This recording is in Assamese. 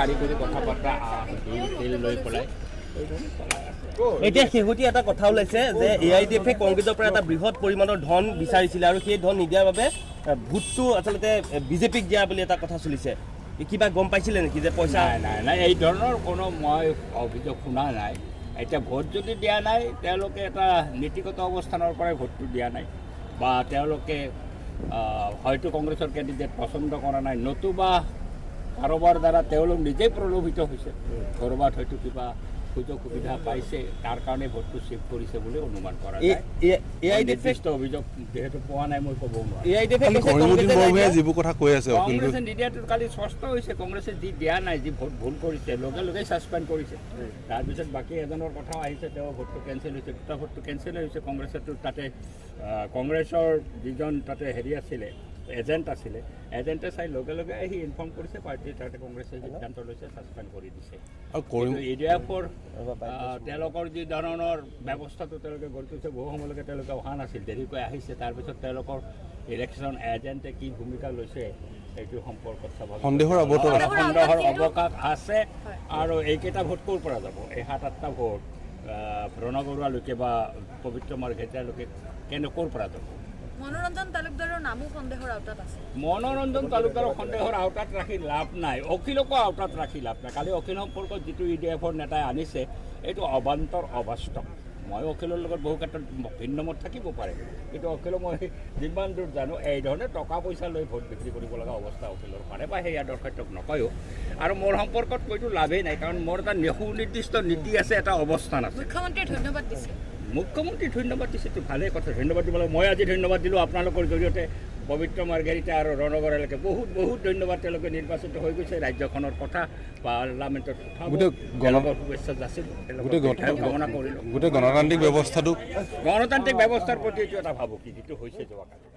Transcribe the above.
কাৰিকৰী কথা বতৰা লৈ পেলাই এতিয়া শেহতীয়া এটা কথা ওলাইছে যে AIDFে কংগ্ৰেছৰ পৰা এটা বৃহৎ পৰিমাণৰ ধন বিচাৰিছিলে আৰু সেই ধন নিদিয়াৰ বাবে ভোটটো আচলতে বিজেপিক দিয়া বুলি এটা কথা চলিছে কিবা গম পাইছিলে নেকি যে পইচা নাই এই ধৰণৰ কোনো মই অভিযোগ শুনা নাই এতিয়া ভোট যদি দিয়া নাই তেওঁলোকে এটা নীতিগত অৱস্থানৰ পৰাই ভোটটো দিয়া নাই বা তেওঁলোকে হয়তো কংগ্ৰেছৰ কেণ্ডিডেট পচন্দ কৰা নাই নতুবা কাৰোবাৰ দ্বাৰা তেওঁলোক নিজেই প্ৰলোভিত হৈছে ক'ৰবাত হয়তো কিবা সুযোগ সুবিধা পাইছে তাৰ কাৰণে ভোটটো শিফ্ট কৰিছে বুলি অনুমান কৰা যায় নিৰ্দিষ্ট অভিযোগ যিহেতু পোৱা নাই মই ক'ব নোৱাৰোঁ যিবোৰ কথা কৈ আছে কংগ্ৰেছে নিদিয়াটো কালি স্পষ্ট হৈছে কংগ্ৰেছে যি দিয়া নাই যি ভোট ভুল কৰিছে লগে লগেই ছাছপেণ্ড কৰিছে তাৰপিছত বাকী এজনৰ কথাও আহিছে তেওঁ ভোটটো কেঞ্চেল হৈছে দুটা ভোটটো কেঞ্চেল হৈছে কংগ্ৰেছতো তাতে কংগ্ৰেছৰ যিজন তাতে হেৰি আছিলে এজেণ্ট আছিলে এজেণ্টে চাই লগে লগে আহি ইনফৰ্ম কৰিছে পাৰ্টীৰ তাতে কংগ্ৰেছে সিদ্ধান্ত লৈছে ছাছপেণ্ড কৰি দিছে EDFৰ তেওঁলোকৰ যি ধৰণৰ ব্যৱস্থাটো তেওঁলোকে গঢ়ি তুলিছে বহু সময়লৈকে তেওঁলোকে অহা নাছিল দেৰিকৈ আহিছে তাৰপিছত তেওঁলোকৰ ইলেকশ্যন এজেণ্টে কি ভূমিকা লৈছে সেইটো সম্পৰ্কত সন্দেহৰ অৱকাশ আছে আৰু এইকেইটা ভোট ক'ৰ পৰা যাব এই 7-8টা ভোট ৰণগৰুৱালৈকে বা পবিত্ৰ মাৰ্ঘেৰিটালৈকে ক'ৰ পৰা যাব মনোৰঞ্জন তালুকদাৰৰ নামো সন্দেহৰ আওতাত আছে মনোৰঞ্জন তালুকদাৰক সন্দেহৰ আওতাত ৰাখি লাভ নাই অখিলকো আওতাত ৰাখি লাভ নাই কালি অখিল সম্পৰ্কত যিটো EDFৰ নেতাই আনিছে এইটো অবান্তৰ অবাস্তৱ মই অখিলৰ লগত বহু ক্ষেত্ৰত ভিন্ন মত থাকিব পাৰে কিন্তু অখিলক মই যিমান দূৰ জানো এই ধৰণে টকা পইচা লৈ ভোট বিক্ৰী কৰিব লগা অৱস্থা অখিলৰ পাৰে বা সেই আদৰ্শক নকয়ো আৰু মোৰ সম্পৰ্কত কৈতো লাভেই নাই কাৰণ মোৰ এটা সুনিৰ্দিষ্ট নীতি আছে এটা অৱস্থান আছে মুখ্যমন্ত্ৰীয়ে ধন্যবাদ দিছে মুখ্যমন্ত্ৰী ধন্যবাদ দিছেতো ভালেই কথা ধন্যবাদ দিব লাগে মই আজি ধন্যবাদ দিলোঁ আপোনালোকৰ জৰিয়তে পবিত্ৰ মাৰ্ঘেৰিটা আৰু ৰণগড়লৈকে বহুত বহুত ধন্যবাদ তেওঁলোকে নিৰ্বাচিত হৈ গৈছে ৰাজ্যখনৰ কথা পাৰ্লামেণ্টত শুভেচ্ছা যাচিলোঁ কামনা কৰিলোঁ গোটেই গণতান্ত্ৰিক ব্যৱস্থাটোক গণতান্ত্ৰিক ব্যৱস্থাৰ প্ৰতি এইটো এটা ভাবুকি যিটো হৈছে যোৱাকালি